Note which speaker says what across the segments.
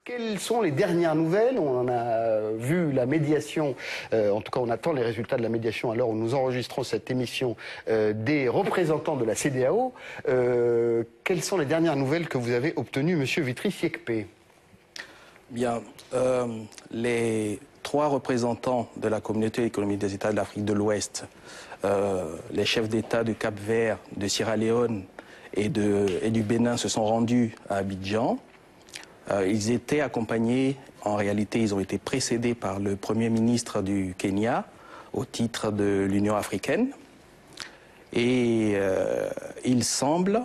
Speaker 1: Quelles sont les dernières nouvelles? On en a vu la médiation, en tout cas on attend les résultats de la médiation à l'heure où nous enregistrons cette émission des représentants de la CEDEAO. Quelles sont les dernières nouvelles que vous avez obtenues, Monsieur Vitry-Siekpe?
Speaker 2: Bien, les trois représentants de la communauté économique des États de l'Afrique de l'Ouest, les chefs d'État du Cap-Vert, de Sierra Leone et du Bénin se sont rendus à Abidjan. Ils étaient accompagnés, en réalité ils ont été précédés par le Premier ministre du Kenya au titre de l'Union africaine. Et il semble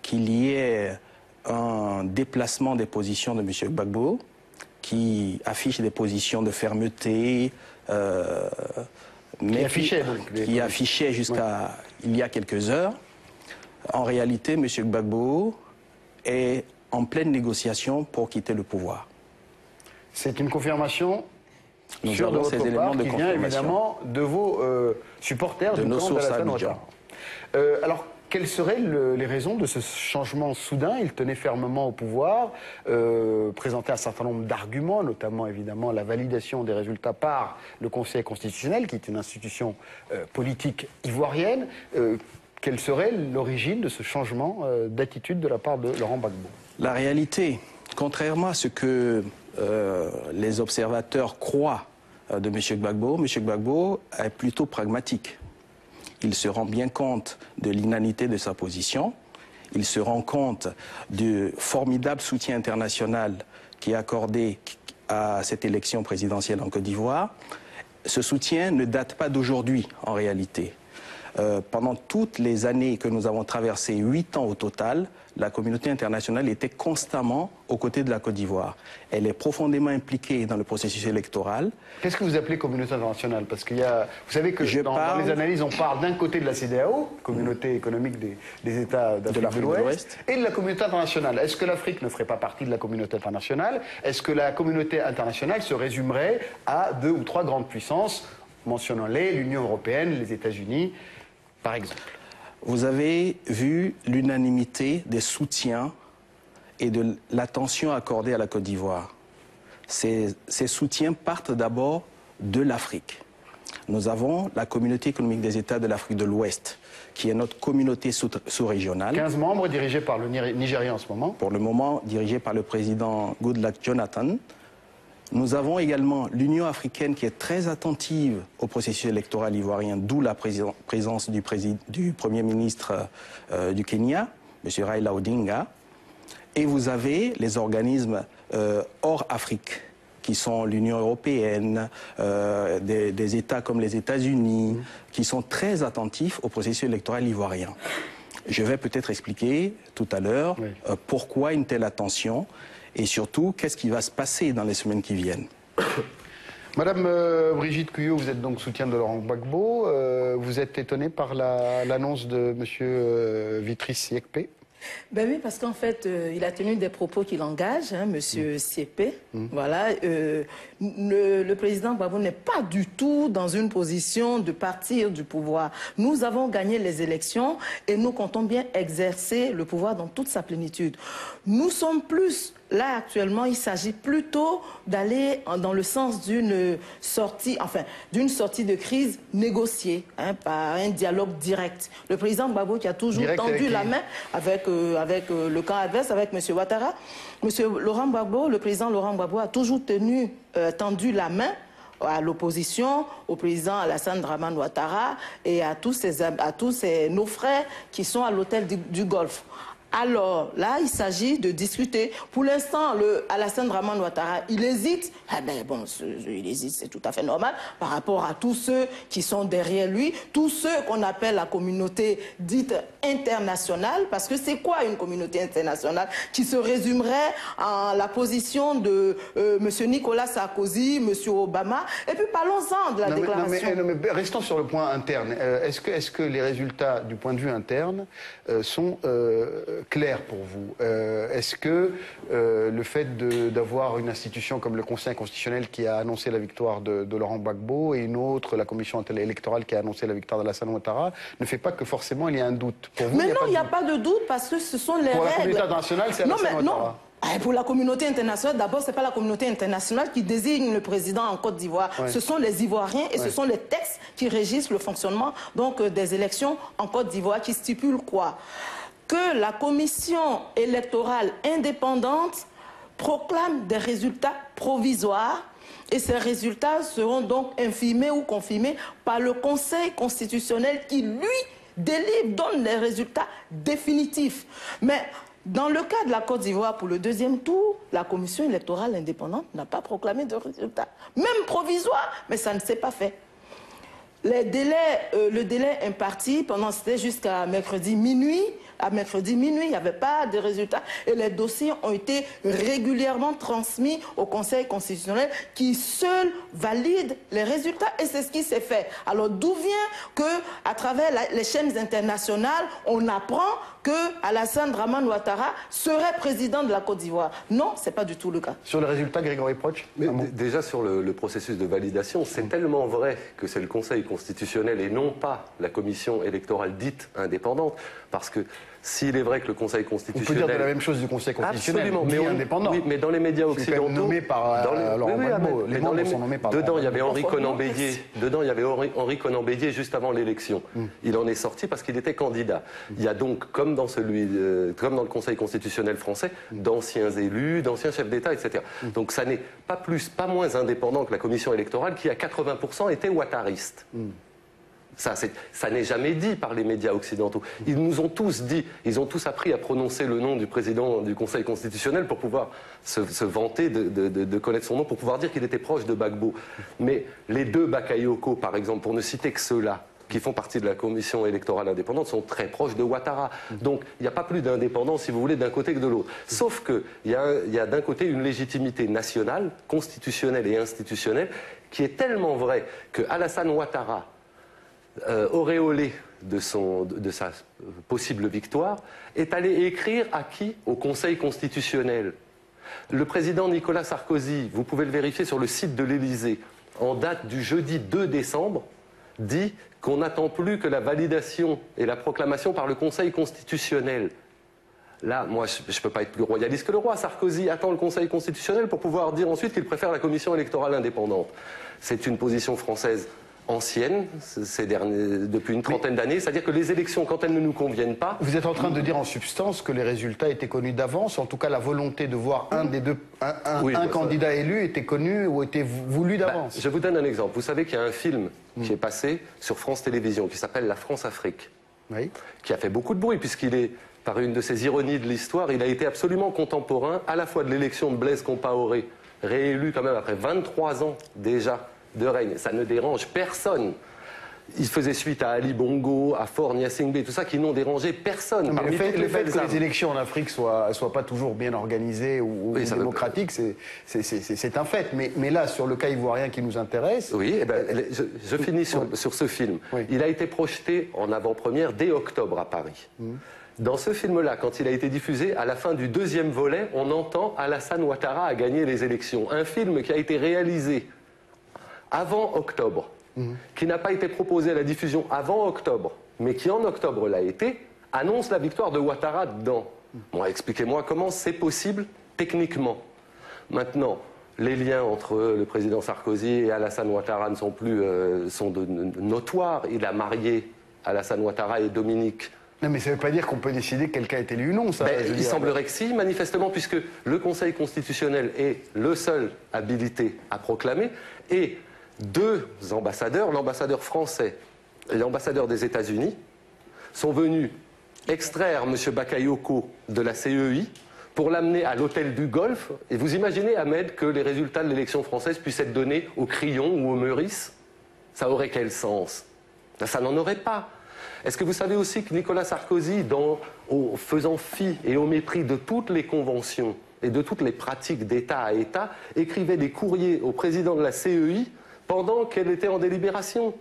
Speaker 2: qu'il y ait un déplacement des positions de M. Gbagbo qui affiche des positions de fermeté, mais qui affichait jusqu'à il y a quelques heures. En réalité, M. Gbagbo est en pleine négociation pour quitter le pouvoir.
Speaker 1: C'est une confirmation
Speaker 2: sur de votre part qui vient
Speaker 1: évidemment de vos supporters
Speaker 2: de nos sources à Abidjan.
Speaker 1: Alors, quelles seraient les raisons de ce changement soudain? Il tenait fermement au pouvoir, présentait un certain nombre d'arguments, notamment évidemment la validation des résultats par le Conseil constitutionnel, qui est une institution politique ivoirienne. Quelle serait l'origine de ce changement d'attitude de la part de Laurent Gbagbo?
Speaker 2: La réalité, contrairement à ce que les observateurs croient de M. Gbagbo est plutôt pragmatique. Il se rend bien compte de l'inanité de sa position. Il se rend compte du formidable soutien international qui est accordé à cette élection présidentielle en Côte d'Ivoire. Ce soutien ne date pas d'aujourd'hui, en réalité. Pendant toutes les années que nous avons traversées, 8 ans au total, la communauté internationale était constamment aux côtés de la Côte d'Ivoire. Elle est profondément impliquée dans le processus électoral.
Speaker 1: Qu'est-ce que vous appelez communauté internationale? Parce qu'il y a, vous savez que dans les analyses, on parle d'un côté de la CEDEAO, communauté économique des États d'Afrique de l'Ouest, et de la communauté internationale. Est-ce que l'Afrique ne ferait pas partie de la communauté internationale? Est-ce que la communauté internationale se résumerait à 2 ou 3 grandes puissances, mentionnons-les, l'Union européenne, les États-Unis, par exemple?
Speaker 2: Vous avez vu l'unanimité des soutiens et de l'attention accordée à la Côte d'Ivoire. Ces soutiens partent d'abord de l'Afrique. Nous avons la communauté économique des États de l'Afrique de l'Ouest, qui est notre communauté sous-régionale.
Speaker 1: 15 membres dirigés par le Nigeria en ce moment.
Speaker 2: Pour le moment, dirigés par le président Goodluck Jonathan. Nous avons également l'Union africaine qui est très attentive au processus électoral ivoirien, d'où la présence du Premier ministre du Kenya, M. Raila Odinga. Et vous avez les organismes hors Afrique, qui sont l'Union européenne, des États comme les États-Unis, qui sont très attentifs au processus électoral ivoirien. Je vais peut-être expliquer tout à l'heure pourquoi une telle attention. Et surtout, qu'est-ce qui va se passer dans les semaines qui viennent?
Speaker 1: Madame Brigitte Couillot, vous êtes donc soutien de Laurent Gbagbo. Vous êtes étonnée par l'annonce de M. Vitry-Siekpe?
Speaker 3: Ben oui, parce qu'en fait, il a tenu des propos qui l'engagent, hein, M. Siekpe. Voilà, le président Gbagbo n'est pas du tout dans une position de partir du pouvoir. Nous avons gagné les élections et nous comptons bien exercer le pouvoir dans toute sa plénitude. Nous sommes plus... Là, actuellement, il s'agit plutôt d'aller dans le sens d'une sortie, de crise négociée, hein, par un dialogue direct. Le président Gbagbo qui a toujours tendu la main avec le camp adverse, avec M. Ouattara. M. Laurent Gbagbo, le président Laurent Gbagbo a toujours tendu la main à l'opposition, au président Alassane Dramane Ouattara et à tous nos frères qui sont à l'hôtel du Golfe. Alors là, il s'agit de discuter. Pour l'instant, Alassane Dramane Ouattara, il hésite. Eh ben bon, il hésite, c'est tout à fait normal par rapport à tous ceux qui sont derrière lui, tous ceux qu'on appelle la communauté dite internationale. Parce que c'est quoi une communauté internationale? Qui se résumerait en la position de M. Nicolas Sarkozy, M. Obama. Et puis parlons-en de la déclaration.
Speaker 1: Non, mais restons sur le point interne. Est-ce que les résultats du point de vue interne sont clair pour vous? Est-ce que le fait d'avoir une institution comme le Conseil constitutionnel qui a annoncé la victoire de Laurent Gbagbo et une autre, la commission électorale qui a annoncé la victoire d'Alassane Ouattara, ne fait pas que forcément il y a un doute? Pour vous,
Speaker 3: mais non, il n'y a pas de doute parce que ce sont les règles.
Speaker 1: Pour la communauté internationale, c'est Alassane Ouattara.
Speaker 3: Pour la communauté internationale, d'abord, ce n'est pas la communauté internationale qui désigne le président en Côte d'Ivoire. Ouais. Ce sont les Ivoiriens et ce sont les textes qui régissent le fonctionnement donc, des élections en Côte d'Ivoire qui stipulent quoi? Que la commission électorale indépendante proclame des résultats provisoires et ces résultats seront donc infirmés ou confirmés par le Conseil constitutionnel qui, lui, délivre, donne les résultats définitifs. Mais dans le cas de la Côte d'Ivoire, pour le deuxième tour, la commission électorale indépendante n'a pas proclamé de résultats, même provisoires, mais ça ne s'est pas fait. Le délai imparti, c'était jusqu'à mercredi minuit. À mercredi minuit, il n'y avait pas de résultats et les dossiers ont été régulièrement transmis au Conseil constitutionnel qui seul valide les résultats et c'est ce qui s'est fait. Alors d'où vient qu'à travers les chaînes internationales, on apprend que Alassane Dramane Ouattara serait président de la Côte d'Ivoire? Non, ce n'est pas du tout le cas.
Speaker 1: Sur le résultat, Grégory Proch?
Speaker 4: Déjà sur le processus de validation, c'est tellement vrai que c'est le Conseil constitutionnel et non pas la commission électorale dite indépendante, parce que s'il est vrai que le Conseil constitutionnel...
Speaker 1: On peut dire de la même chose du Conseil constitutionnel,
Speaker 4: absolument,
Speaker 1: indépendant.
Speaker 4: Oui, mais dans les médias occidentaux...
Speaker 1: nommé par Laurent Gbagbo. Les membres sont nommés par
Speaker 4: dedans, il y avait Henri Conan Bédier juste avant l'élection. Il en est sorti parce qu'il était candidat. Il y a donc, comme dans le Conseil constitutionnel français, d'anciens élus, d'anciens chefs d'État, etc. Donc ça n'est pas plus, pas moins indépendant que la commission électorale qui, à 80%, était ouattariste. Ça n'est jamais dit par les médias occidentaux. Ils nous ont tous dit, ils ont tous appris à prononcer le nom du président du Conseil constitutionnel pour pouvoir se vanter de connaître son nom, pour pouvoir dire qu'il était proche de Gbagbo. Mais les deux Bakayoko, par exemple, pour ne citer que ceux-là, qui font partie de la commission électorale indépendante, sont très proches de Ouattara. Donc il n'y a pas plus d'indépendance, si vous voulez, d'un côté que de l'autre. Sauf qu'il y a d'un côté une légitimité nationale, constitutionnelle et institutionnelle, qui est tellement vraie que Alassane Ouattara, auréolé de sa possible victoire, est allé écrire à qui? Au Conseil constitutionnel. Le président Nicolas Sarkozy, vous pouvez le vérifier sur le site de l'Élysée, en date du jeudi 2 décembre, dit qu'on n'attend plus que la validation et la proclamation par le Conseil constitutionnel. Là, moi, je ne peux pas être plus royaliste que le roi. Sarkozy attend le Conseil constitutionnel pour pouvoir dire ensuite qu'il préfère la commission électorale indépendante. C'est une position française ancienne, depuis une trentaine d'années, c'est-à-dire que les élections, quand elles ne nous conviennent pas...
Speaker 1: Vous êtes en train de dire en substance que les résultats étaient connus d'avance, en tout cas la volonté de voir un candidat élu était connu ou était voulu d'avance.
Speaker 4: Je vous donne un exemple. Vous savez qu'il y a un film qui est passé sur France Télévisions qui s'appelle La France-Afrique, qui a fait beaucoup de bruit puisqu'il est, par une de ces ironies de l'histoire, il a été absolument contemporain à la fois de l'élection de Blaise Compaoré, réélu quand même après 23 ans déjà de règne. Ça ne dérange personne. Il faisait suite à Ali Bongo, à Faure Gnassingbé, tout ça, qui n'ont dérangé personne.
Speaker 1: Le fait que les élections en Afrique soient pas toujours bien organisées ou démocratiques, c'est un fait. Mais là, sur le cas ivoirien qui nous intéresse...
Speaker 4: Oui, je finis sur ce film. Oui. Il a été projeté en avant-première dès octobre à Paris. Dans ce film-là, quand il a été diffusé, à la fin du deuxième volet, on entend Alassane Ouattara a gagné les élections. Un film qui a été réalisé avant octobre, qui n'a pas été proposé à la diffusion avant octobre, mais qui en octobre l'a été, annonce la victoire de Ouattara dedans. Bon, expliquez-moi comment c'est possible techniquement. Maintenant, les liens entre le président Sarkozy et Alassane Ouattara ne sont plus notoires. Il a marié Alassane Ouattara et Dominique.
Speaker 1: Non, mais ça ne veut pas dire qu'on peut décider que quelqu'un est élu ou non, ça.
Speaker 4: Il semblerait que si, manifestement, puisque le Conseil constitutionnel est le seul habilité à proclamer, et deux ambassadeurs, l'ambassadeur français et l'ambassadeur des États-Unis, sont venus extraire M. Bakayoko de la CEI pour l'amener à l'hôtel du Golfe. Et vous imaginez, Ahmed, que les résultats de l'élection française puissent être donnés au Crillon ou au Meurice? Ça aurait quel sens? Ça n'en aurait pas. Est-ce que vous savez aussi que Nicolas Sarkozy, faisant fi et au mépris de toutes les conventions et de toutes les pratiques d'État à État, écrivait des courriers au président de la CEI pendant qu'elle était en délibération?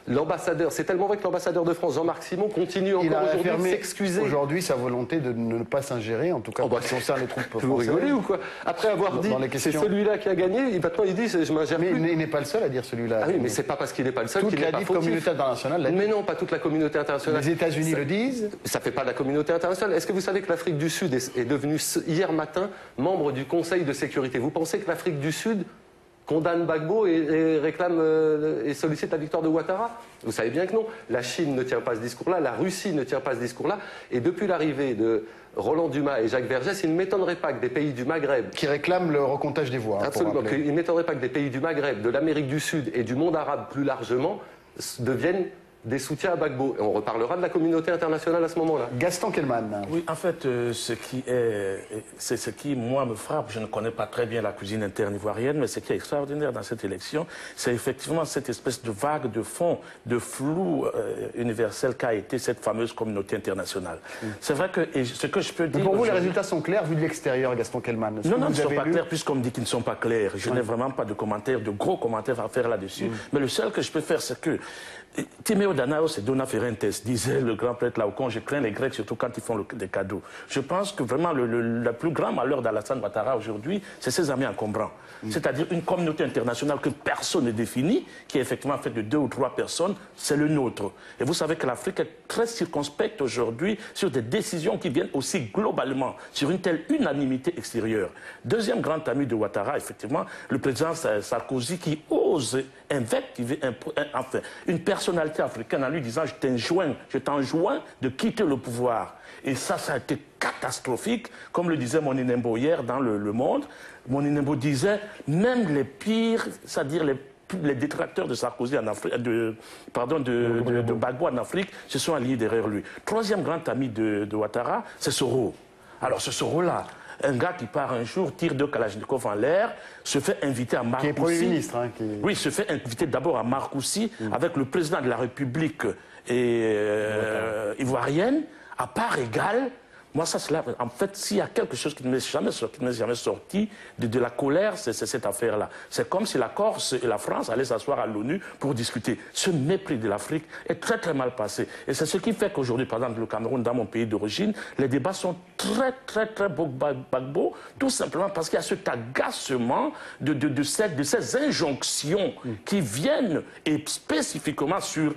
Speaker 4: L'ambassadeur, c'est tellement vrai que l'ambassadeur de France, Jean-Marc Simon, continue encore aujourd'hui de s'excuser.
Speaker 1: Aujourd'hui, sa volonté de ne pas s'ingérer, en tout cas, en ce qui concerne les troupes françaises.
Speaker 4: Vous rigolez ou quoi? Après avoir dit, c'est celui-là qui a gagné, maintenant il dit, je m'ingère plus.
Speaker 1: Mais il n'est pas le seul à dire celui-là.
Speaker 4: Ah oui, mais c'est pas parce qu'il n'est pas le seul qu'il n'est pas fautif.
Speaker 1: Toute la communauté internationale l'a dit.
Speaker 4: Mais non, pas toute la communauté internationale.
Speaker 1: Les États-Unis le disent.
Speaker 4: Ça fait pas de la communauté internationale. Est-ce que vous savez que l'Afrique du Sud est devenue, hier matin, membre du Conseil de sécurité? Vous pensez que l'Afrique du Sud condamne Gbagbo et réclame et sollicite la victoire de Ouattara? Vous savez bien que non. La Chine ne tient pas ce discours-là, la Russie ne tient pas ce discours-là. Et depuis l'arrivée de Roland Dumas et Jacques Vergès, il ne m'étonnerait pas que des pays du Maghreb...
Speaker 1: Qui réclament le recomptage des voix.
Speaker 4: Absolument. Il ne m'étonnerait pas que des pays du Maghreb, de l'Amérique du Sud et du monde arabe plus largement deviennent des soutiens à Gbagbo. Et on reparlera de la communauté internationale à ce moment-là.
Speaker 1: Gaston Kellman.
Speaker 5: Oui, en fait, c'est ce qui, moi, me frappe. Je ne connais pas très bien la cuisine interne ivoirienne, mais ce qui est extraordinaire dans cette élection, c'est effectivement cette espèce de vague de fond, de flou universel qu'a été cette fameuse communauté internationale. C'est vrai que, et ce que je peux dire...
Speaker 1: Mais pour vous, les résultats sont clairs vu de l'extérieur, Gaston Kellman?
Speaker 5: Non, non, ils ne sont pas clairs, puisqu'on me dit qu'ils ne sont pas clairs. Je n'ai vraiment pas de commentaires, de gros commentaires à faire là-dessus. Mais le seul que je peux faire, c'est que Timéo Danaos et Dona Ferentes, disait le grand prêtre Laocoon, je crains les Grecs, surtout quand ils font des cadeaux. Je pense que vraiment le plus grand malheur d'Alassane Ouattara aujourd'hui, c'est ses amis encombrants. C'est-à-dire une communauté internationale que personne ne définit, qui est effectivement faite de 2 ou 3 personnes, c'est le nôtre. Et vous savez que l'Afrique est très circonspecte aujourd'hui sur des décisions qui viennent aussi globalement, sur une telle unanimité extérieure. Deuxième grand ami de Ouattara, effectivement, le président Sarkozy qui ose invectiver enfin, une personnalité africaine en lui disant je t'enjoins de quitter le pouvoir. Et ça a été catastrophique, comme le disait Moninembo hier dans Le Monde. Moninembo disait, même les pires, c'est-à-dire les détracteurs de Sarkozy en Afrique, de Gbagbo en Afrique, se sont alliés derrière lui. Troisième grand ami de Ouattara, c'est Soro. Alors ce Soro-là, un gars qui part un jour, tire 2 Kalachnikov en l'air, se fait inviter à Marcoussis.
Speaker 1: Qui est Premier ministre. Hein,
Speaker 5: Oui, se fait inviter d'abord à Marcoussis avec le président de la République ivoirienne, à part égale. Moi, ça, c'est là. En fait, s'il y a quelque chose qui ne m'est jamais sorti de la colère, c'est cette affaire-là. C'est comme si la Corse et la France allaient s'asseoir à l'ONU pour discuter. Ce mépris de l'Afrique est très, très mal passé. Et c'est ce qui fait qu'aujourd'hui, par exemple, le Cameroun, dans mon pays d'origine, les débats sont très, très, très Gbagbo, tout simplement parce qu'il y a cet agacement de ces injonctions qui viennent et spécifiquement sur...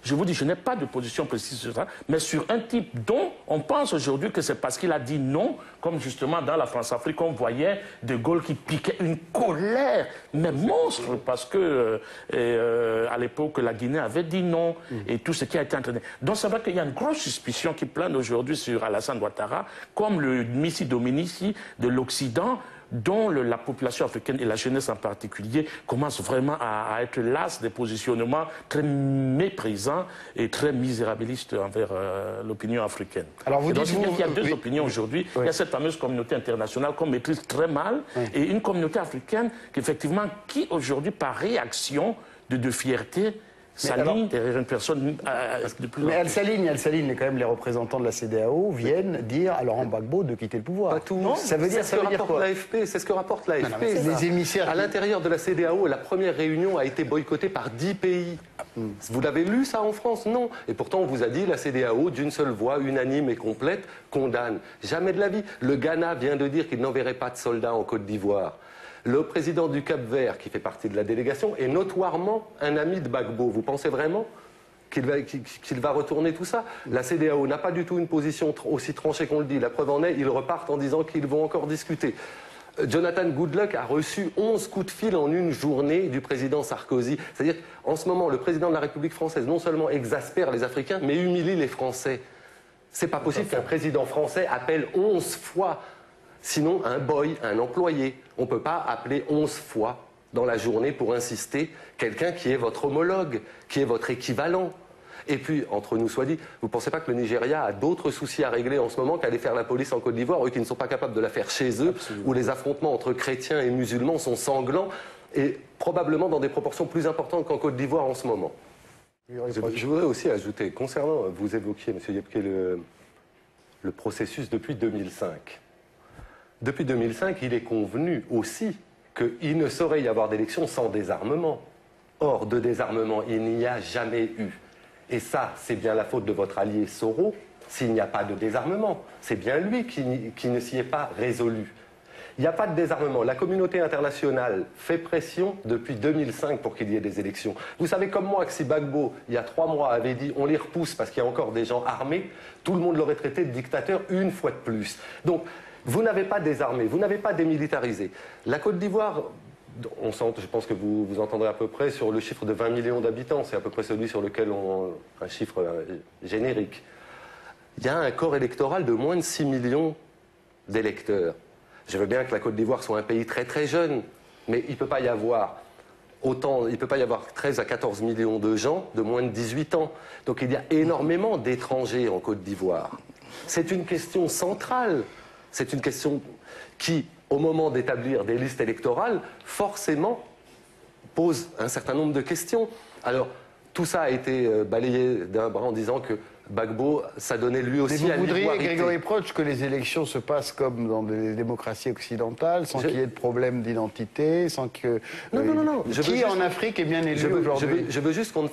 Speaker 5: Je vous dis, je n'ai pas de position précise sur ça, mais sur un type dont on pense aujourd'hui que c'est parce qu'il a dit non, comme justement dans la France-Afrique, on voyait De Gaulle qui piquait une colère, mais monstre, parce que à l'époque, la Guinée avait dit non, et tout ce qui a été entraîné. Donc c'est vrai qu'il y a une grosse suspicion qui plane aujourd'hui sur Alassane Ouattara, comme le Missi Dominici de l'Occident, dont la population africaine et la jeunesse en particulier commencent vraiment à être las des positionnements très méprisants et très misérabilistes envers l'opinion africaine.
Speaker 1: Alors vous dites
Speaker 5: qu'il y a 2 opinions aujourd'hui.
Speaker 1: Oui.
Speaker 5: Il y a cette fameuse communauté internationale qu'on maîtrise très mal et une communauté africaine qui aujourd'hui, par réaction de fierté, s'aligne derrière une personne de plus en plus.
Speaker 1: Mais elle s'aligne, quand même les représentants de la CEDEAO viennent dire à Laurent Gbagbo de quitter le pouvoir.
Speaker 4: Pas tout. Ça veut dire quoi? C'est ce que rapporte l'AFP.
Speaker 1: Les émissaires...
Speaker 4: À l'intérieur de la CEDEAO, la première réunion a été boycottée par 10 pays. Vous l'avez lu ça en France? Non. Et pourtant, on vous a dit la CEDEAO, d'une seule voix, unanime et complète, condamne. Jamais de la vie. Le Ghana vient de dire qu'il n'enverrait pas de soldats en Côte d'Ivoire. Le président du Cap-Vert, qui fait partie de la délégation, est notoirement un ami de Gbagbo. Vous pensez vraiment qu'il va retourner tout ça? La CEDEAO n'a pas du tout une position aussi tranchée qu'on le dit. La preuve en est, ils repartent en disant qu'ils vont encore discuter. Jonathan Goodluck a reçu 11 coups de fil en une journée du président Sarkozy. C'est-à-dire qu'en ce moment, le président de la République française non seulement exaspère les Africains, mais humilie les Français. C'est pas possible qu'un président français appelle 11 fois. Sinon, un boy, un employé. On ne peut pas appeler 11 fois dans la journée pour insister quelqu'un qui est votre homologue, qui est votre équivalent. Et puis, entre nous soit dit, vous ne pensez pas que le Nigeria a d'autres soucis à régler en ce moment qu'aller faire la police en Côte d'Ivoire, eux qui ne sont pas capables de la faire chez eux, où les affrontements entre chrétiens et musulmans sont sanglants et probablement dans des proportions plus importantes qu'en Côte d'Ivoire en ce moment. Je voudrais aussi ajouter, concernant, vous évoquiez, M. Yepke, le processus depuis 2005. Depuis 2005, il est convenu aussi qu'il ne saurait y avoir d'élection sans désarmement. Or, de désarmement, il n'y a jamais eu. Et ça, c'est bien la faute de votre allié Soro, s'il n'y a pas de désarmement. C'est bien lui qui ne s'y est pas résolu. Il n'y a pas de désarmement. La communauté internationale fait pression depuis 2005 pour qu'il y ait des élections. Vous savez comme moi que si Gbagbo, il y a 3 mois, avait dit on les repousse parce qu'il y a encore des gens armés, tout le monde l'aurait traité de dictateur une fois de plus. Donc, vous n'avez pas désarmé, vous n'avez pas démilitarisé. La Côte d'Ivoire, je pense que vous entendrez à peu près sur le chiffre de 20 millions d'habitants, c'est à peu près celui sur lequel un chiffre générique. Il y a un corps électoral de moins de 6 millions d'électeurs. Je veux bien que la Côte d'Ivoire soit un pays très très jeune, mais il ne peut pas y avoir 13 à 14 millions de gens de moins de 18 ans. Donc il y a énormément d'étrangers en Côte d'Ivoire. C'est une question centrale. C'est une question qui, au moment d'établir des listes électorales, forcément pose un certain nombre de questions. Alors, tout ça a été balayé d'un bras en disant que Gbagbo s'adonnait lui aussi à l'ivoirité.
Speaker 1: Vous voudriez, Grégory Proch, que les élections se passent comme dans des démocraties occidentales, sans qu'il y ait de problème d'identité, sans que...
Speaker 4: Non.
Speaker 1: Qui en Afrique est bien élu aujourd'hui?
Speaker 4: Je veux juste qu'on ne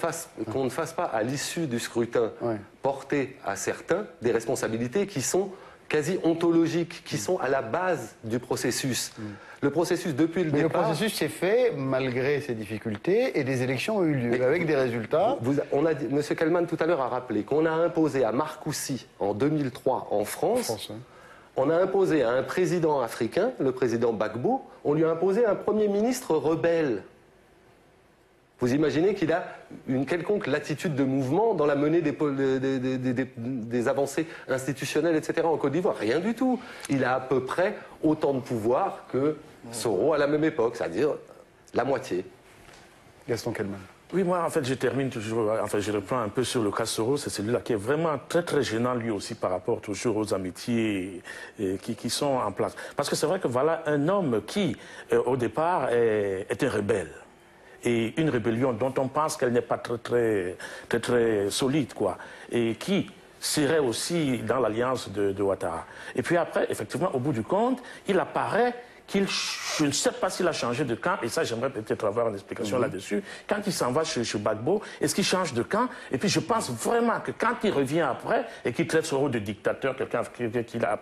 Speaker 4: fasse pas, à l'issue du scrutin, porter à certains des responsabilités qui sont quasi ontologiques, qui sont à la base du processus. Le processus, depuis le départ...
Speaker 1: Le processus s'est fait malgré ces difficultés et des élections ont eu lieu avec des résultats.
Speaker 4: M. Kallmann tout à l'heure a rappelé qu'on a imposé à Marcoussis en 2003 en France, on a imposé à un président africain, le président Gbagbo, on lui a imposé un Premier ministre rebelle. Vous imaginez qu'il a une quelconque latitude de mouvement dans la menée des avancées institutionnelles, etc. en Côte d'Ivoire? Rien du tout. Il a à peu près autant de pouvoir que Soro à la même époque, c'est-à-dire la moitié.
Speaker 1: Gaston Kallmann.
Speaker 5: Oui, moi, en fait, je termine toujours, enfin, je reprends un peu sur le cas Soro, c'est celui-là qui est vraiment très, très gênant, lui aussi, par rapport toujours aux amitiés qui sont en place. Parce que c'est vrai que voilà un homme qui, au départ, est un rebelle. Et une rébellion dont on pense qu'elle n'est pas très solide, quoi. Et qui serait aussi dans l'alliance de Ouattara. Et puis après, effectivement, au bout du compte, il apparaît je ne sais pas s'il a changé de camp, et ça j'aimerais peut-être avoir une explication là-dessus, quand il s'en va chez Gbagbo, est-ce qu'il change de camp? Et puis je pense vraiment que quand il revient après, et qu'il traite Soro de dictateur, quelqu'un qui a,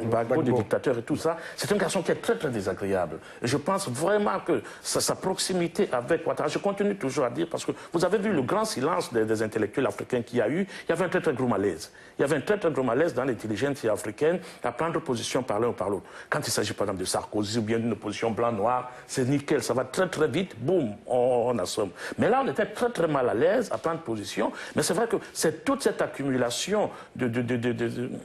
Speaker 5: Gbagbo de dictateur et tout ça, c'est un garçon qui est très très désagréable. Et je pense vraiment que sa proximité avec Ouattara, je continue toujours à dire, parce que vous avez vu le grand silence des intellectuels africains qu'il y a eu, il y avait un très très gros malaise. Il y avait un très très gros malaise dans l'intelligentsia africaine à prendre position par l'un ou par l'autre. Quand il s'agit par exemple de Sarkozy ou bien d'une opposition blanc-noir, c'est nickel, ça va très très vite, boum, on assomme. Mais là, on était très très mal à l'aise à prendre position, mais c'est vrai que c'est toute cette accumulation de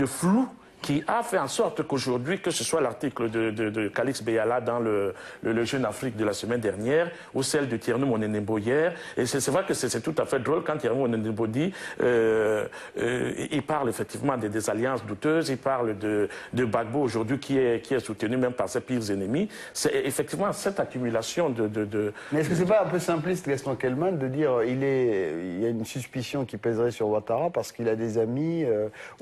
Speaker 5: flou qui a fait en sorte qu'aujourd'hui, que ce soit l'article de Calix Beyala dans le Jeune Afrique de la semaine dernière, ou celle de Thierno Monenebo hier, et c'est vrai que c'est tout à fait drôle quand Thierno Monenebo dit, il parle effectivement des alliances douteuses, il parle de Gbagbo aujourd'hui qui est soutenu même par ses pires ennemis. C'est effectivement cette accumulation
Speaker 1: Mais est-ce que c'est pas un peu simpliste, Gaston Kallmann, de dire il y a une suspicion qui pèserait sur Ouattara parce qu'il a des amis,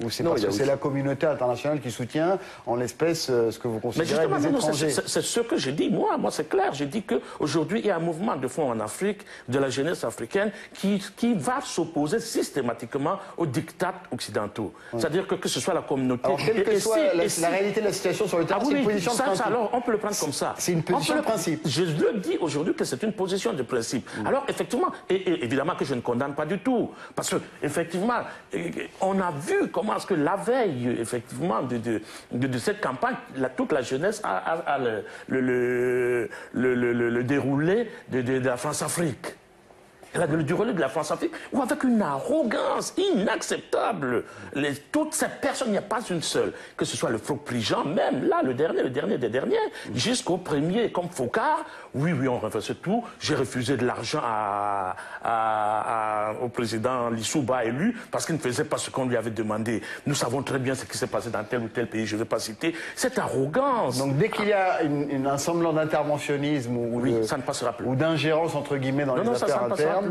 Speaker 1: ou c'est parce que c'est la communauté internationale qui soutient, en l'espèce, ce que vous considérez des étrangers?
Speaker 5: C'est ce que j'ai dit, moi c'est clair. J'ai dit qu'aujourd'hui, il y a un mouvement de fond en Afrique, de la jeunesse africaine, qui va s'opposer systématiquement aux dictats occidentaux. C'est-à-dire que ce soit la communauté...
Speaker 1: Alors, quelle que soit la réalité de la situation sur le terrain, c'est une position de principe.
Speaker 5: Alors, on peut le prendre comme ça.
Speaker 1: C'est une position de principe.
Speaker 5: Je le dis aujourd'hui que c'est une position de principe. Alors, effectivement, et évidemment que je ne condamne pas du tout, parce que, effectivement, on a vu comment est-ce que la veille, effectivement, de cette campagne, toute la jeunesse a le déroulé de la France-Afrique. Elle a le déroulé de la France-Afrique, ou avec une arrogance inacceptable. Toutes ces personnes, il n'y a pas une seule, que ce soit le Froc-Prigent, même là, le dernier des derniers, jusqu'au premier, comme Focard, oui, on refait tout. J'ai refusé de l'argent au président Lissouba élu, parce qu'il ne faisait pas ce qu'on lui avait demandé. Nous savons très bien ce qui s'est passé dans tel ou tel pays, je ne vais pas citer. Cette arrogance.
Speaker 1: Donc dès qu'il y a un semblant d'interventionnisme
Speaker 5: ça ne passera plus.
Speaker 1: Ou d'ingérence, entre guillemets, dans les affaires internes,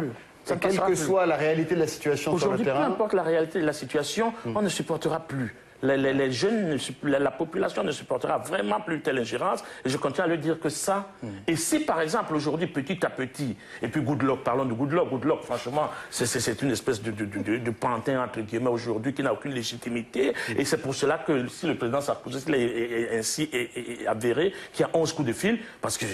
Speaker 1: quelle que soit la réalité de la situation sur le terrain...
Speaker 5: Aujourd'hui, peu importe la réalité de la situation, on ne supportera plus. les jeunes, la population ne supportera vraiment plus telle ingérence. Et je continue à le dire que ça. Et si, par exemple, aujourd'hui, petit à petit, et puis Goodluck, parlons de Goodluck, franchement, c'est une espèce de pantin, entre guillemets, aujourd'hui, qui n'a aucune légitimité. Et c'est pour cela que si le président Sarkozy est ainsi avéré, qu'il y a 11 coups de fil, parce que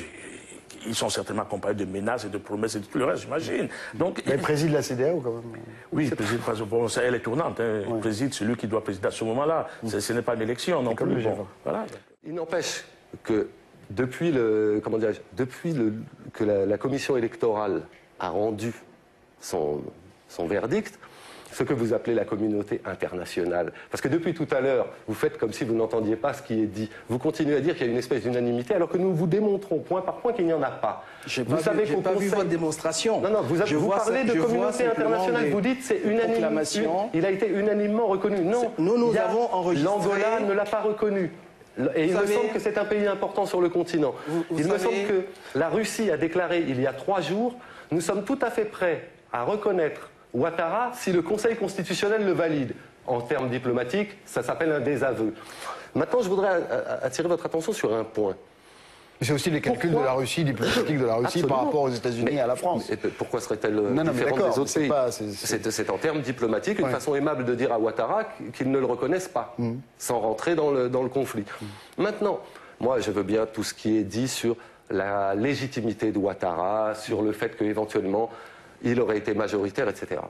Speaker 5: ils sont certainement accompagnés de menaces et de promesses et de tout le reste, j'imagine. Donc,
Speaker 1: il préside la CEDEAO quand même.
Speaker 5: Oui, il préside, bon, elle est tournante. Hein. Il préside celui qui doit présider à ce moment-là. Ce n'est pas une élection non plus. Bon, voilà.
Speaker 4: Il n'empêche que depuis que la commission électorale a rendu son verdict, ce que vous appelez la communauté internationale. Parce que depuis tout à l'heure, vous faites comme si vous n'entendiez pas ce qui est dit. Vous continuez à dire qu'il y a une espèce d'unanimité, alors que nous vous démontrons point par point qu'il n'y en a pas.
Speaker 2: Je n'ai pas vu votre démonstration.
Speaker 4: Non, vous parlez de communauté internationale, vous dites c'est unanime. Il a été unanimement reconnu. Non,
Speaker 2: nous avons enregistré...
Speaker 4: L'Angola ne l'a pas reconnu. Et il me semble que c'est un pays important sur le continent. Il me semble que la Russie a déclaré il y a 3 jours, nous sommes tout à fait prêts à reconnaître Ouattara si le Conseil constitutionnel le valide. En termes diplomatiques, ça s'appelle un désaveu. Maintenant, je voudrais attirer votre attention sur un point.
Speaker 1: C'est aussi les calculs de la Russie, diplomatiques de la Russie par rapport aux États-Unis et à la France.
Speaker 4: Et pourquoi serait-elle différente des autres pays? C'est en termes diplomatiques une façon aimable de dire à Ouattara qu'ils ne le reconnaissent pas, sans rentrer dans le conflit. Maintenant, moi, je veux bien tout ce qui est dit sur la légitimité de Ouattara, sur le fait qu'éventuellement, il aurait été majoritaire, etc.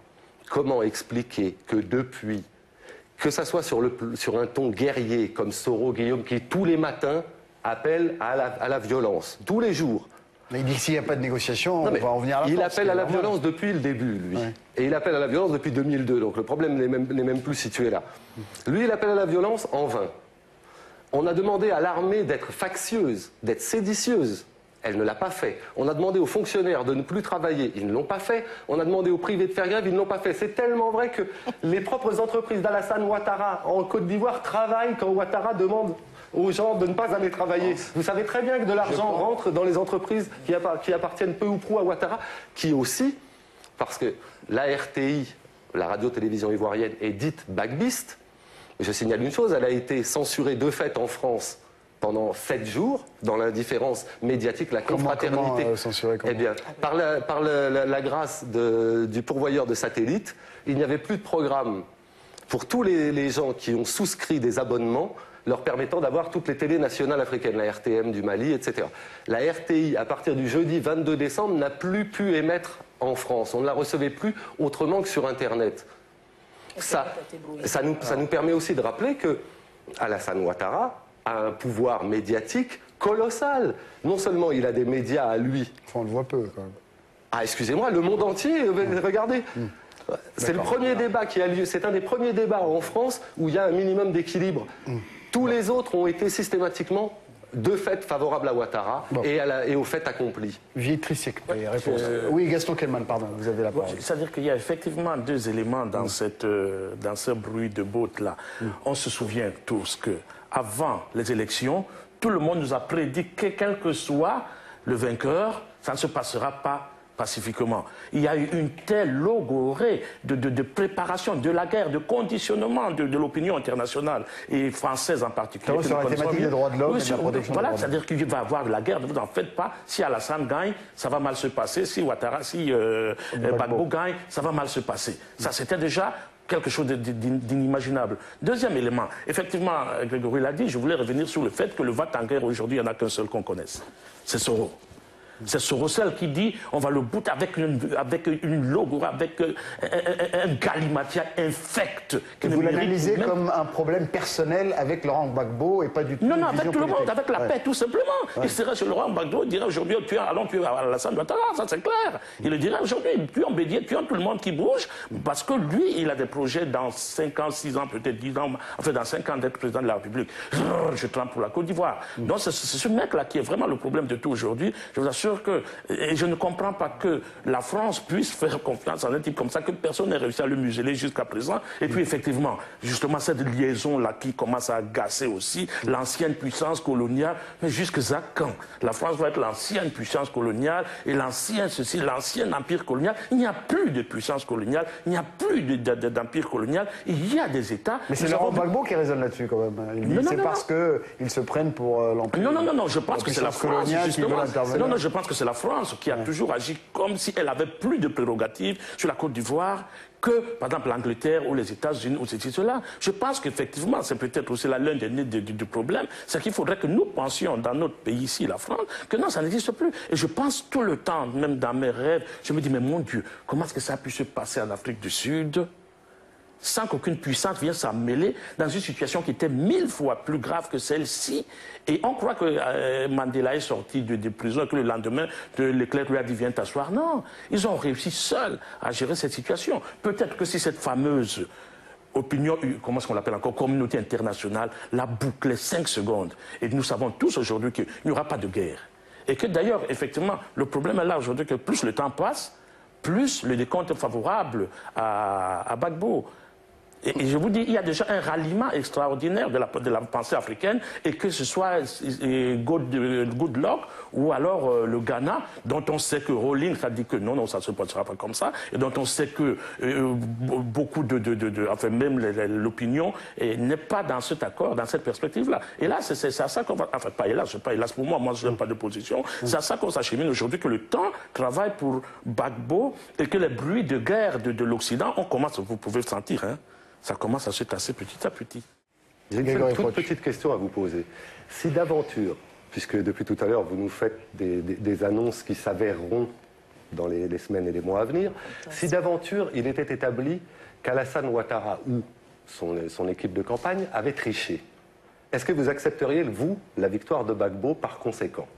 Speaker 4: Comment expliquer que depuis, que ça soit sur un ton guerrier comme Soro Guillaume, qui tous les matins appelle à la violence, tous les jours.
Speaker 1: Mais il dit que s'il n'y a pas de négociation, on va en venir à la force.
Speaker 4: Il appelle à la violence depuis le début, lui. Ouais. Et il appelle à la violence depuis 2002, donc le problème n'est même plus situé là. Lui, il appelle à la violence en vain. On a demandé à l'armée d'être factieuse, d'être séditieuse. Elle ne l'a pas fait. On a demandé aux fonctionnaires de ne plus travailler. Ils ne l'ont pas fait. On a demandé aux privés de faire grève. Ils ne l'ont pas fait. C'est tellement vrai que les propres entreprises d'Alassane Ouattara en Côte d'Ivoire travaillent quand Ouattara demande aux gens de ne pas aller travailler. Vous savez très bien que de l'argent rentre dans les entreprises qui appartiennent peu ou prou à Ouattara, qui aussi, parce que la RTI, la radio-télévision ivoirienne, est dite bagbiste. Je signale une chose, elle a été censurée de fait en France pendant 7 jours, dans l'indifférence médiatique, la confraternité. Eh bien, par la grâce du pourvoyeur de satellites, il n'y avait plus de programme pour tous les gens qui ont souscrit des abonnements leur permettant d'avoir toutes les télés nationales africaines, la RTM du Mali, etc. La RTI, à partir du jeudi 22 décembre, n'a plus pu émettre en France. On ne la recevait plus autrement que sur Internet. Ça nous permet aussi de rappeler que Alassane Ouattara a un pouvoir médiatique colossal. Non seulement il a des médias à lui...
Speaker 1: Enfin, on le voit peu, quand même.
Speaker 4: Ah, excusez-moi, le monde entier, regardez. C'est le premier débat qui a lieu. C'est un des premiers débats en France où il y a un minimum d'équilibre. Tous les autres ont été systématiquement, de fait, favorables à Ouattara et au fait accompli.
Speaker 1: Vietri, réponse. Oui, Gaston Kelman, pardon, vous avez la parole.
Speaker 5: C'est-à-dire qu'il y a effectivement 2 éléments dans ce bruit de botte-là. On se souvient tous que avant les élections, tout le monde nous a prédit que quel que soit le vainqueur, ça ne se passera pas pacifiquement. Il y a eu une telle logorée de préparation de la guerre, de conditionnement de l'opinion internationale et française en particulier.
Speaker 1: Sur la thématique des droits de l'homme et de la protection.
Speaker 5: Voilà, c'est-à-dire qu'il va y avoir de la guerre, ne vous en faites pas. Si Alassane gagne, ça va mal se passer. Si Ouattara, Gbagbo gagne, ça va mal se passer. Ça, c'était déjà quelque chose d'inimaginable. Deuxième élément, effectivement, Grégory l'a dit, je voulais revenir sur le fait que le VAT en guerre aujourd'hui, il n'y en a qu'un seul qu'on connaisse. C'est Soro. C'est Sorosel qui dit on va le bouter avec une logo, avec un galimatia infect.
Speaker 1: Vous l'analysez comme un problème personnel avec Laurent Gbagbo et pas du tout.
Speaker 5: Non, avec tout le monde, avec la paix, tout simplement. Il serait sur Laurent Gbagbo, il dirait aujourd'hui allons tuer Alassane Ouattara, ça c'est clair. Il le dirait aujourd'hui, tuons Bédier, tuons tout le monde qui bouge, parce que lui, il a des projets dans 5 ans, 6 ans, peut-être 10 ans, enfin dans 5 ans d'être président de la République. Je tremble pour la Côte d'Ivoire. Donc c'est ce mec-là qui est vraiment le problème de tout aujourd'hui. Je vous assure sûr que... Et je ne comprends pas que la France puisse faire confiance à un type comme ça, que personne n'ait réussi à le museler jusqu'à présent. Et puis effectivement, justement, cette liaison-là qui commence à agacer aussi l'ancienne puissance coloniale. Mais jusqu'à quand la France va être l'ancienne puissance coloniale et l'ancien empire colonial? Il n'y a plus de puissance coloniale, il n'y a plus d'empire colonial. Il y a des États...
Speaker 1: Mais c'est Laurent Gbagbo qui raisonne là-dessus quand même. Il dit c'est parce qu'ils se prennent pour l'empire.
Speaker 5: Non, je pense que c'est la France, justement. Non, je pense que c'est la France qui a toujours agi comme si elle avait plus de prérogatives sur la Côte d'Ivoire que, par exemple, l'Angleterre ou les États-Unis ou ceci, cela. Je pense qu'effectivement, c'est peut-être aussi l'un des nœuds du problème, c'est qu'il faudrait que nous pensions dans notre pays ici, la France, que non, ça n'existe plus. Et je pense tout le temps, même dans mes rêves, je me dis, mais mon Dieu, comment est-ce que ça a pu se passer en Afrique du Sud sans qu'aucune puissance vienne s'en mêler dans une situation qui était 1000 fois plus grave que celle-ci. Et on croit que Mandela est sorti de prison et que le lendemain, l'éclair lui a dit viens t'asseoir. Non, ils ont réussi seuls à gérer cette situation. Peut-être que si cette fameuse opinion, comment est-ce qu'on l'appelle encore, communauté internationale, la bouclait 5 secondes. Et nous savons tous aujourd'hui qu'il n'y aura pas de guerre. Et que d'ailleurs, effectivement, le problème est là aujourd'hui que plus le temps passe, plus le décompte est favorable à Gbagbo. Et je vous dis, il y a déjà un ralliement extraordinaire de la pensée africaine, et que ce soit Goodluck ou alors le Ghana, dont on sait que Rawlings a dit que non, ça ne se passera pas comme ça, et dont on sait que beaucoup enfin même l'opinion n'est pas dans cet accord, dans cette perspective-là. Et là, c'est à ça qu'on va... Enfin, pas hélas pour moi je n'ai pas de position. C'est à ça qu'on s'achemine aujourd'hui, que le temps travaille pour Gbagbo, et que les bruits de guerre de l'Occident, on commence, vous pouvez le sentir, hein, ça commence à se tasser petit à petit.
Speaker 4: J'ai une toute petite question à vous poser. Si d'aventure, puisque depuis tout à l'heure vous nous faites des annonces qui s'avéreront dans les semaines et les mois à venir, si d'aventure il était établi qu'Alassane Ouattara ou son équipe de campagne avait triché, est-ce que vous accepteriez, vous, la victoire de Gbagbo par conséquent?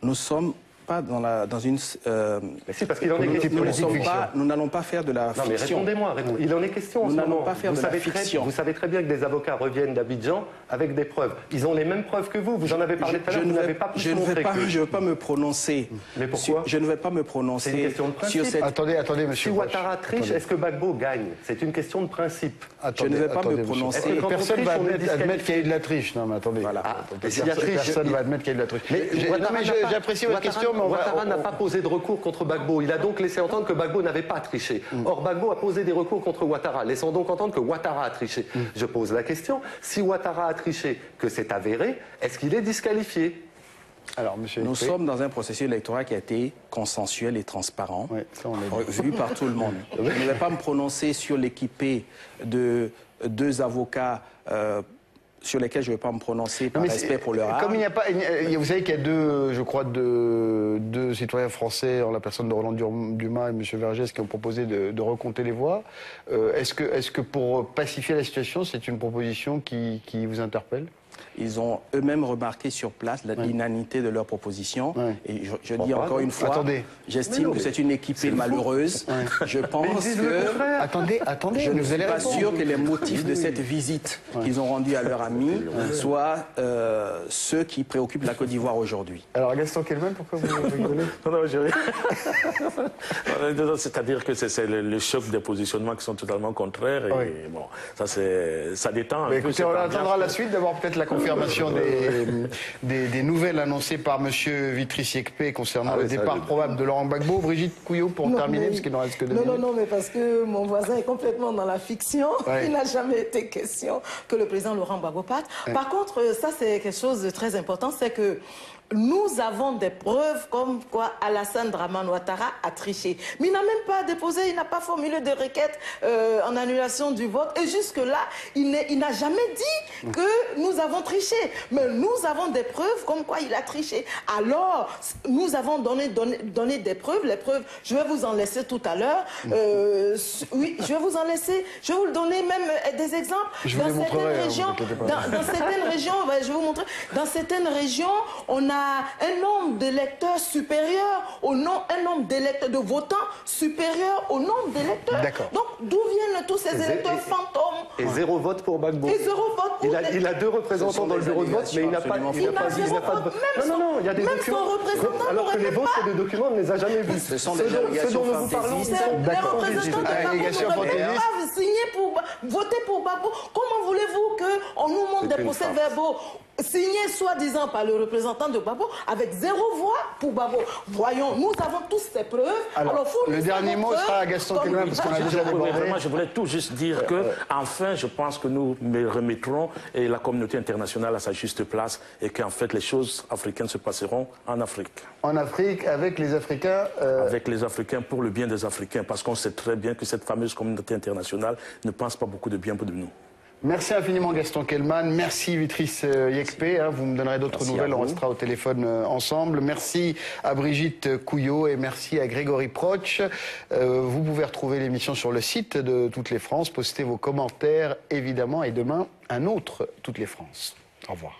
Speaker 2: Nous sommes pas dans une...
Speaker 4: Mais si, parce qu'il en est question.
Speaker 2: Nous n'allons pas faire de la fiction.
Speaker 4: Non, mais répondez-moi, Raymond. Il en est question en ce moment.
Speaker 2: Nous n'allons pas faire de la fiction.
Speaker 4: Vous savez très bien que des avocats reviennent d'Abidjan avec des preuves. Ils ont les mêmes preuves que vous. Vous en avez parlé tout à l'heure, vous n'avez pas pu montrer que...
Speaker 2: Je ne veux pas me prononcer.
Speaker 4: Mais pourquoi?
Speaker 2: Je ne vais pas me prononcer.
Speaker 4: C'est une question de principe.
Speaker 2: Sur cette...
Speaker 1: Attendez, monsieur.
Speaker 4: Si Ouattara triche, est-ce que Gbagbo gagne? C'est une question de principe.
Speaker 2: Je ne vais pas me prononcer.
Speaker 1: Personne ne va admettre qu'il y a eu de la triche. Non, mais attendez. Personne ne va admettre qu'il y a eu de la triche. Mais j'apprécie votre question, mais
Speaker 4: Ouattara n'a pas posé de recours contre Gbagbo. Il a donc laissé entendre que Gbagbo n'avait pas triché. Or, Gbagbo a posé des recours contre Ouattara, laissant donc entendre que Ouattara a triché. Je pose la question, si Ouattara a triché, que c'est avéré, est-ce qu'il est disqualifié?
Speaker 1: Alors, monsieur
Speaker 2: Nous sommes dans un processus électoral qui a été consensuel et transparent, vu par tout le monde. Je ne vais pas me prononcer sur l'équipée de 2 avocats sur lesquels je ne vais pas me prononcer par respect pour leur âme.
Speaker 1: Comme il n'y a pas... Vous savez qu'il y a deux citoyens français, en la personne de Roland Dumas et M. Vergès, qui ont proposé de recompter les voix. Est-ce que pour pacifier la situation, c'est une proposition qui vous interpelle?
Speaker 2: Ils ont eux-mêmes remarqué sur place l'inanité de leur proposition. Et je dis encore une fois, j'estime que c'est une équipée malheureuse. Je pense que...
Speaker 1: Attendez,
Speaker 2: je ne suis pas sûr que les motifs de cette visite qu'ils ont rendue à leur ami soient ceux qui préoccupent la Côte d'Ivoire aujourd'hui.
Speaker 1: Alors, Gaston Kelman, pourquoi vous rigolez?
Speaker 5: Non, je c'est-à-dire que c'est le choc des positionnements qui sont totalement contraires. Et bon, ça détend un peu.
Speaker 1: Écoutez, on attendra la suite, d'abord peut-être la confirmation des nouvelles annoncées par M. Vitry-Siekpé concernant le départ probable de Laurent Gbagbo. Brigitte Couillot, pour terminer, parce qu'il n'en reste que 2 minutes.
Speaker 3: Non, mais parce que mon voisin est complètement dans la fiction. Il n'a jamais été question que le président Laurent Gbagbo parte. Par contre, ça c'est quelque chose de très important, c'est que nous avons des preuves comme quoi Alassane Dramane Ouattara a triché. Mais il n'a même pas déposé, il n'a pas formulé de requête en annulation du vote. Et jusque-là, il n'a jamais dit que nous avons triché. Mais nous avons des preuves comme quoi il a triché. Alors, nous avons donné des preuves. Les preuves, je vais vous en laisser tout à l'heure. Oui, je vais vous en laisser. Je vais vous donner même des exemples.
Speaker 1: Dans certaines
Speaker 3: régions, je vais vous montrer. Dans certaines régions, on a un nombre d'électeurs supérieur au nombre, un nombre d'électeurs de votants supérieur au nombre d'électeurs. Donc d'où viennent tous ces électeurs fantômes?
Speaker 4: Et 0 vote pour Gbagbo.
Speaker 3: Et 0 vote pour
Speaker 4: il a 2 représentants sont dans le bureau de vote, mais il n'a pas de vote. Non, il y a des documents. Alors que les vôtres, des documents, on ne les a jamais vus.
Speaker 2: Ce sont des délégations fantaisistes.
Speaker 3: Les représentants de Gbagbo ne peuvent pas signer pour voter pour Gbagbo. Comment voulez-vous qu'on nous montre des procès-verbaux signés soi-disant par le représentant de Gbagbo avec 0 voix pour Gbagbo? Voyons, nous avons tous ces preuves.
Speaker 1: Alors le dernier mot sera à Gaston Kelman, parce qu'on a déjà débordé.
Speaker 5: Je voulais tout juste dire que, enfin, je pense que nous remettrons la communauté internationale à sa juste place et qu'en fait, les choses africaines se passeront en Afrique.
Speaker 1: En Afrique, avec les Africains
Speaker 5: Avec les Africains, pour le bien des Africains, parce qu'on sait très bien que cette fameuse communauté internationale ne pense pas beaucoup de bien pour de nous.
Speaker 1: Merci infiniment Gaston Kelman, merci Beatrice Yekpe, vous me donnerez d'autres nouvelles, on restera au téléphone ensemble. Merci à Brigitte Couillot et merci à Grégory Proch. Vous pouvez retrouver l'émission sur le site de Toutes les France, postez vos commentaires évidemment et demain un autre Toutes les France. Au revoir.